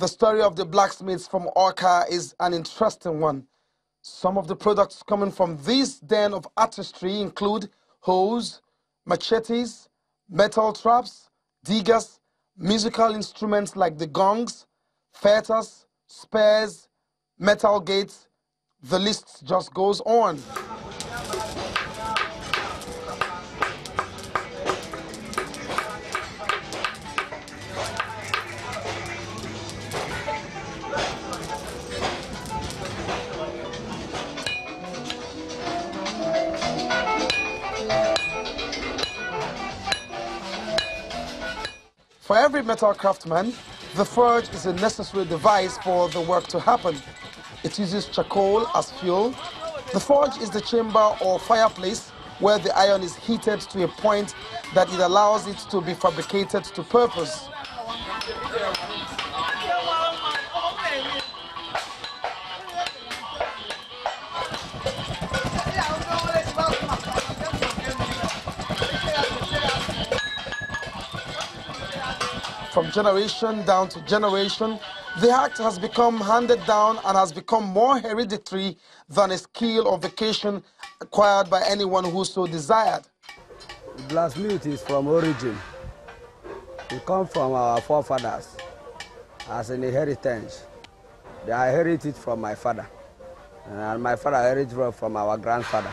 The story of the blacksmiths from Awka is an interesting one. Some of the products coming from this den of artistry include hoes, machetes, metal traps, diggers, musical instruments like the gongs, fetters, spears, metal gates. The list just goes on. For every metal craftsman, the forge is a necessary device for the work to happen. It uses charcoal as fuel. The forge is the chamber or fireplace where the iron is heated to a point that it allows it to be fabricated to purpose. From generation down to generation, the act has become handed down and has become more hereditary than a skill or vocation acquired by anyone who so desired. Blacksmith is from origin. It comes from our forefathers as an inheritance. They inherited from my father, and my father inherited from our grandfather.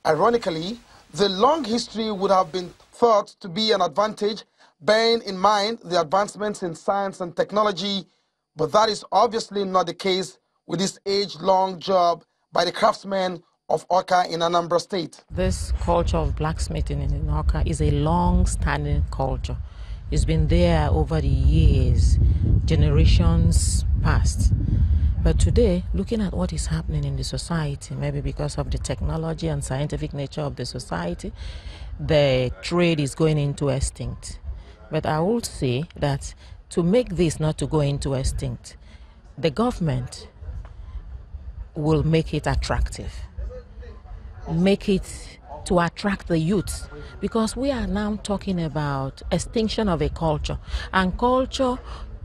Ironically, the long history would have been thought to be an advantage, bearing in mind the advancements in science and technology, but that is obviously not the case with this age-long job by the craftsmen of Awka in Anambra State. This culture of blacksmithing in Awka is a long-standing culture. It's been there over the years, generations past. But today, looking at what is happening in the society, maybe because of the technology and scientific nature of the society, the trade is going into extinct. But I would say that to make this not to go into extinct, the government will make it attractive, make it to attract the youth, because we are now talking about extinction of a culture, and culture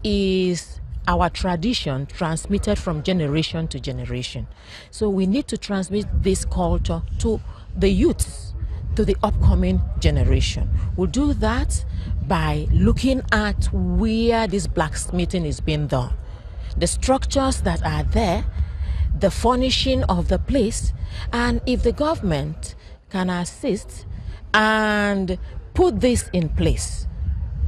is our tradition transmitted from generation to generation. So we need to transmit this culture to the youth, to the upcoming generation. We'll do that by looking at where this blacksmithing is being done, the structures that are there, the furnishing of the place, and if the government can assist and put this in place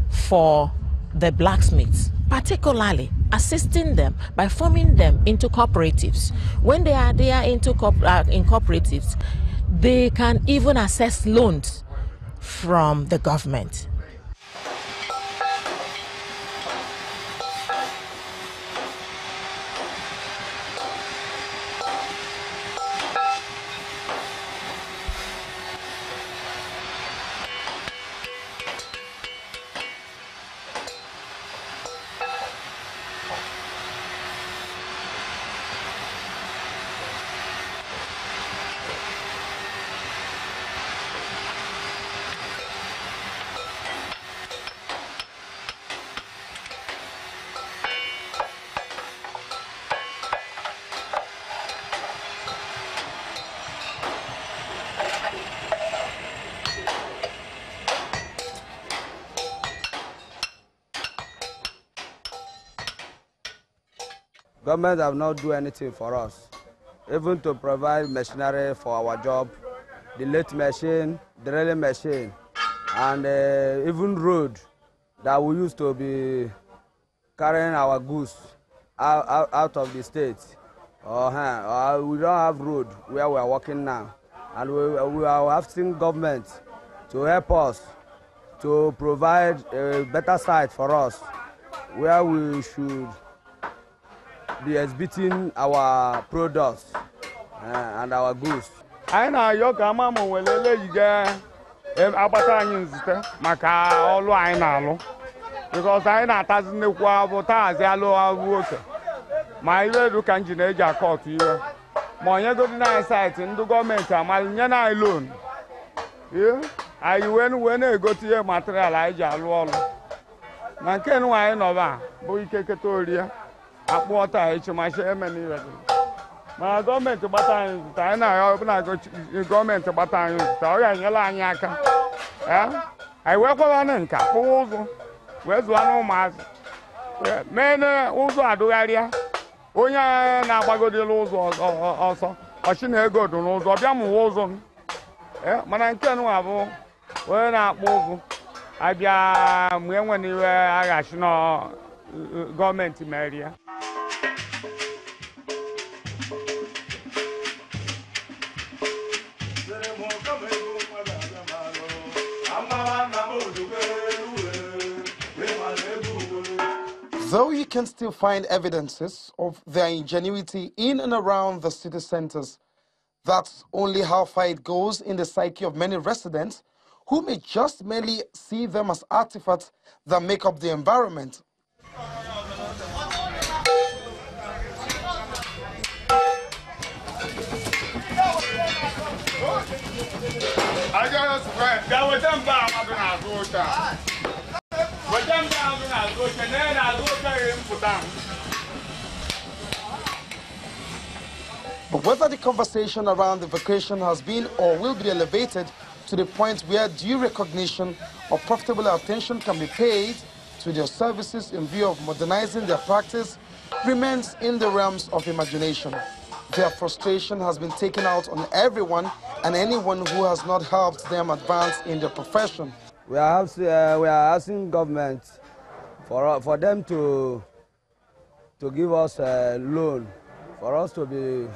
for the blacksmiths, particularly assisting them by forming them into cooperatives. When they are there in cooperatives, they can even access loans from the government. Government have not done anything for us, even to provide machinery for our job, the lathe machine, the drilling machine, and even road that we used to be carrying our goods out of the state. We don't have road where we are working now, and we are asking government to help us to provide a better site for us where we should be exhibiting our products and our goods. I know you come on welele yiga abata anyi nzite maka olu anyị na-alụ because anyị na-atazi nnekwu abụ taazi alụ abụ oke ma iwe du ka nji na-eji akọtụ iwe ma onye godi na site ndị gọọmenti amalị nye na anyị loan anyị wee na-egote ihe material anyị ji alụ ọrụ na nke nwa anyị nọba bụ ike keta orie akpụ ọta echimachi emeni iwe ma gọọmenti gbata anyị zụta anyị na-arịọ ọbụna gọọmenti gbata anyị zụta ọ ga-enyela anyị aka anyị wee kwara nka kpụwa ụzụ wee zụọ na ụmụazị mee na ụzọ adụgharịa onye na-agbagodela ụzọ ọsọ ọchị na ego dị n'ụzọ bịa mụwa ụzọ mana nke nwa bụ onye na-akpụ ụzụ abịa mgbe enwere iwe aghachi na gọọmenti mere ya. Though you can still find evidences of their ingenuity in and around the city centers, that's only how far it goes in the psyche of many residents who may just merely see them as artifacts that make up the environment. But whether the conversation around the vacation has been or will be elevated to the point where due recognition or profitable attention can be paid to their services in view of modernizing their practice remains in the realms of imagination. Their frustration has been taken out on everyone and anyone who has not helped them advance in their profession. We are asking government for them to give us a loan for us to be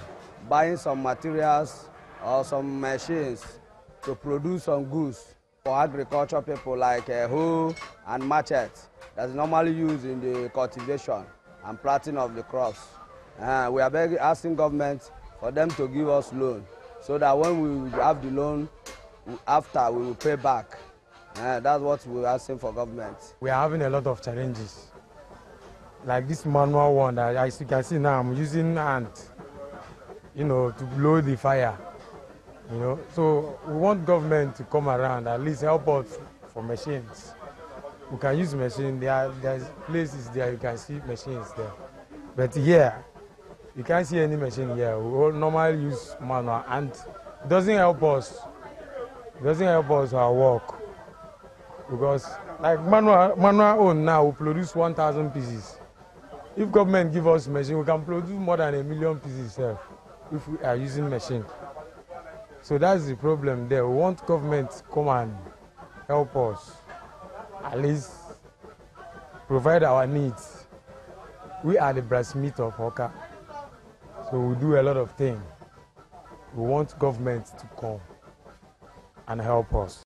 buying some materials or some machines to produce some goods for agriculture people like hoe and machete that's normally used in the cultivation and planting of the crops. We are asking government for them to give us loan so that when we have the loan, after we will pay back. That's what we're asking for government. We are having a lot of challenges. Like this manual one that as you can see now, I'm using hand, to blow the fire. So we want government to come around, at least help us for machines. We can use machines. There's places there you can see machines there. But here, you can't see any machine here. We normally use manual, and it doesn't help us. It doesn't help us our work. Because like manual own now, we produce 1,000 pieces. If government give us machine, we can produce more than 1 million pieces if we are using machine. So that's the problem there. We want government to come and help us, at least provide our needs. We are the blacksmiths of Awka, so we do a lot of things. We want government to come and help us.